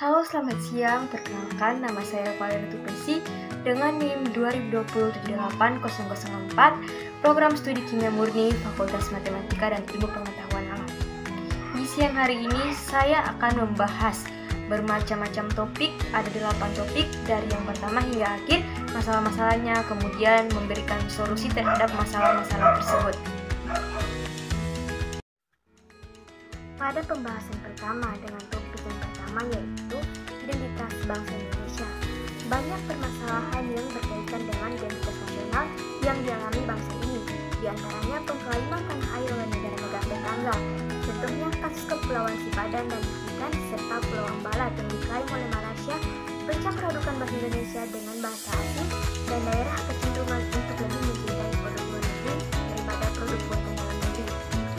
Halo, selamat siang. Perkenalkan, nama saya Valeria Tupesi dengan NIM 2020780004, Program Studi Kimia Murni, Fakultas Matematika dan Ilmu Pengetahuan Alam. Di siang hari ini, saya akan membahas bermacam-macam topik, ada 8 topik, dari yang pertama hingga akhir, masalah-masalahnya, kemudian memberikan solusi terhadap masalah-masalah tersebut. Pada pembahasan pertama dengan topik yang pertama yaitu identitas bangsa Indonesia. Banyak permasalahan yang berkaitan dengan identitas nasional yang dialami bangsa ini, di antaranya pengklaiman tanah air oleh negara-negara tetangga. Contohnya kasus Kepulauan Sipadan dan Bintan serta Pulau Ambala yang diklaim oleh Malaysia, pecah peradukan bahasa Indonesia dengan bahasa asing, dan daerah kecenderungan untuk lebih mencintai produk luar negeri daripada produk buatan dalam negeri.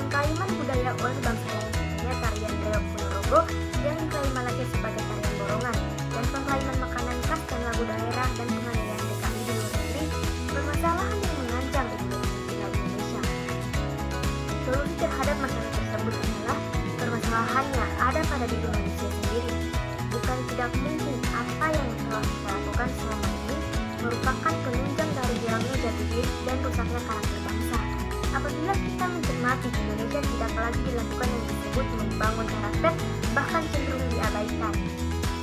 Pengklaiman budaya oleh bangsa lain tarian reog Ponorogo yang diklaim Malaysia sebagai tarian borongan, dan pengklaiman makanan khas dan lagu daerah dan penganiayaan DKI di luar negeri, permasalahan yang mengancam identitas Indonesia. Solusi terhadap masalah tersebut adalah permasalahannya ada pada diri manusia sendiri. Bukan tidak mungkin apa yang telah kita lakukan selama ini merupakan penunjang dari hilangnya jati diri dan rusaknya karakter bangsa. Apabila kita mencermati, Indonesia tidak lagi dilakukan yang disebut membangun karakter, bahkan cenderung diabaikan.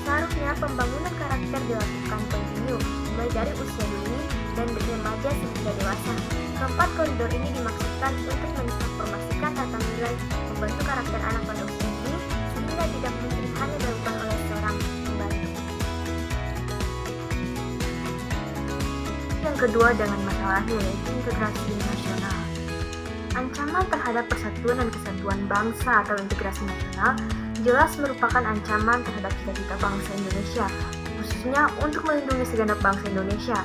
Seharusnya pembangunan karakter dilakukan kontinu, mulai dari usia dini dan remaja hingga dewasa. Keempat koridor ini dimaksudkan untuk mentransformasikan tata nilai, membantu karakter anak pada usia dini, sehingga tidak mungkin hanya dilakukan oleh seorang pembantu. Yang kedua dengan masalahnya yaitu integrasi nasional. Ancaman terhadap persatuan dan kesatuan bangsa atau integrasi nasional jelas merupakan ancaman terhadap cita-cita bangsa Indonesia, khususnya untuk melindungi segenap bangsa Indonesia.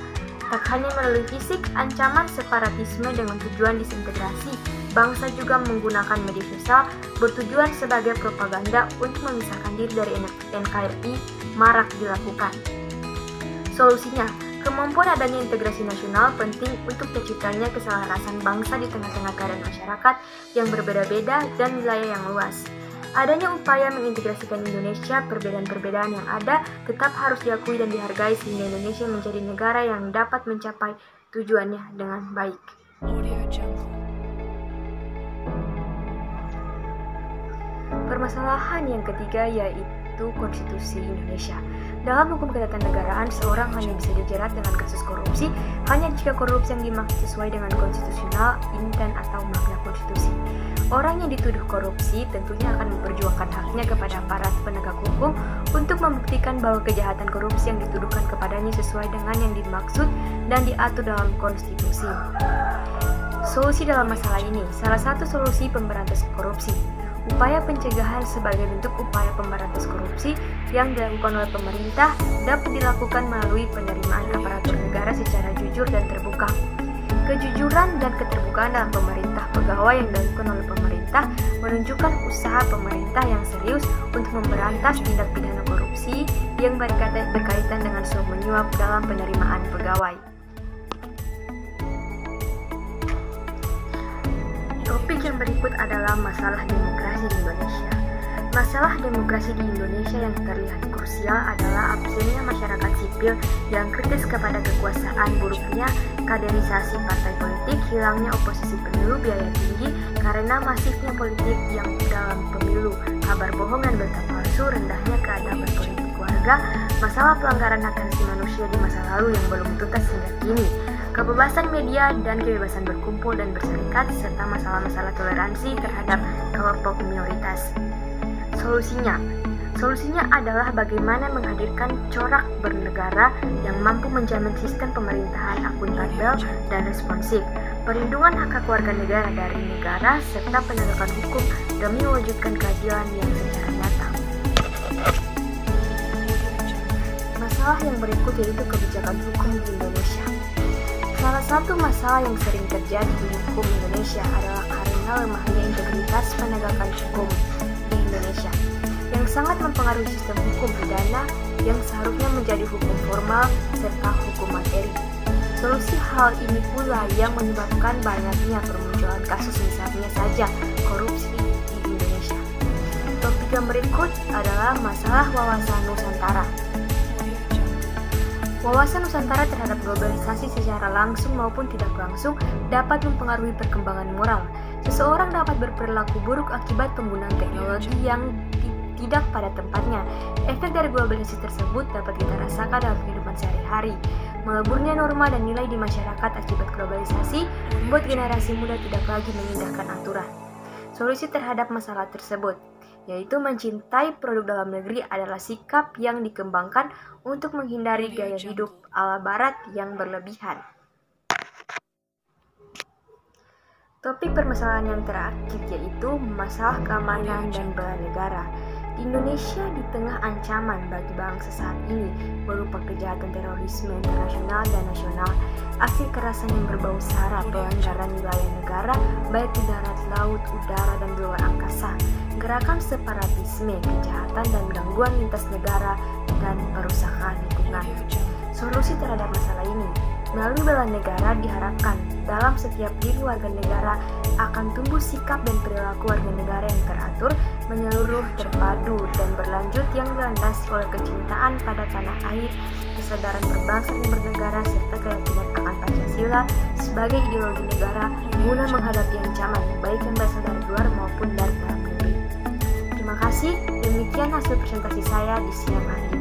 Tak hanya melalui fisik, ancaman separatisme dengan tujuan disintegrasi, bangsa juga menggunakan media sosial bertujuan sebagai propaganda untuk memisahkan diri dari NKRI marak dilakukan. Solusinya, kemampuan adanya integrasi nasional penting untuk terciptanya keselarasan bangsa di tengah-tengah keadaan masyarakat yang berbeda-beda dan wilayah yang luas. Adanya upaya mengintegrasikan Indonesia, perbedaan-perbedaan yang ada tetap harus diakui dan dihargai sehingga Indonesia menjadi negara yang dapat mencapai tujuannya dengan baik. Permasalahan yang ketiga yaitu konstitusi Indonesia. Dalam hukum ketatanegaraan, seorang hanya bisa dijerat dengan kasus korupsi hanya jika korupsi yang dimaksud sesuai dengan konstitusional, intent atau makna konstitusi. Orang yang dituduh korupsi tentunya akan memperjuangkan haknya kepada aparat penegak hukum untuk membuktikan bahwa kejahatan korupsi yang dituduhkan kepadanya sesuai dengan yang dimaksud dan diatur dalam konstitusi. Solusi dalam masalah ini, salah satu solusi pemberantasan korupsi. Upaya pencegahan sebagai bentuk upaya pemberantasan korupsi yang dilakukan oleh pemerintah dapat dilakukan melalui penerimaan aparatur negara secara jujur dan terbuka. Kejujuran dan keterbukaan dalam pemerintah pegawai yang dilakukan oleh pemerintah menunjukkan usaha pemerintah yang serius untuk memberantas tindak pidana korupsi yang berkaitan dengan suap menyuap dalam penerimaan pegawai. Topik yang berikut adalah masalah demokrasi di Indonesia. Masalah demokrasi di Indonesia yang terlihat krusial adalah absennya masyarakat sipil yang kritis kepada kekuasaan, buruknya kaderisasi partai politik, hilangnya oposisi pemilu, biaya tinggi karena masifnya politik yang dalam pemilu, kabar bohong dan berita palsu, rendahnya keadaban politik warga, masalah pelanggaran hak asasi manusia di masa lalu yang belum tuntas hingga kini, kebebasan media dan kebebasan berkumpul dan berserikat, serta masalah-masalah toleransi terhadap kelompok minoritas. Solusinya adalah bagaimana menghadirkan corak bernegara yang mampu menjamin sistem pemerintahan akuntabel dan responsif, perlindungan hak warga negara dari negara, serta penegakan hukum demi mewujudkan keadilan yang secara nyata. Masalah yang berikut yaitu kebijakan hukum di Indonesia. Salah satu masalah yang sering terjadi di hukum Indonesia adalah karena lemahnya integritas penegakan hukum di Indonesia, yang sangat mempengaruhi sistem hukum pidana yang seharusnya menjadi hukum formal serta hukum materi. Solusi hal ini pula yang menyebabkan banyaknya permunculan kasus misalnya saja korupsi di Indonesia. Topik yang berikut adalah masalah wawasan Nusantara. Wawasan Nusantara terhadap globalisasi secara langsung maupun tidak langsung dapat mempengaruhi perkembangan moral. Seseorang dapat berperilaku buruk akibat penggunaan teknologi yang tidak pada tempatnya. Efek dari globalisasi tersebut dapat kita rasakan dalam kehidupan sehari-hari. Meleburnya norma dan nilai di masyarakat akibat globalisasi membuat generasi muda tidak lagi mengindahkan aturan. Solusi terhadap masalah tersebut yaitu mencintai produk dalam negeri adalah sikap yang dikembangkan untuk menghindari gaya hidup ala barat yang berlebihan. Topik permasalahan yang terakhir yaitu masalah keamanan dan bela negara. Di Indonesia di tengah ancaman bagi bangsa saat ini berupa kejahatan terorisme internasional dan nasional, aksi kekerasan yang berbau sara, pelanggaran wilayah negara baik di darat, laut, udara, dan di luar angkasa, gerakan separatisme, kejahatan dan gangguan lintas negara, dan perusahaan lingkungan. Solusi terhadap masalah ini melalui bela negara diharapkan dalam setiap diri warga negara akan tumbuh sikap dan perilaku warga negara yang teratur, menyeluruh, terpadu, dan berlanjut yang dilandasi oleh kecintaan pada tanah air, kesadaran berbangsa dan bernegara, serta keyakinan akan Pancasila sebagai ideologi negara guna menghadapi ancaman baik yang berasal dari luar maupun dari dalam negeri. Terima kasih, demikian hasil presentasi saya di siang hari ini.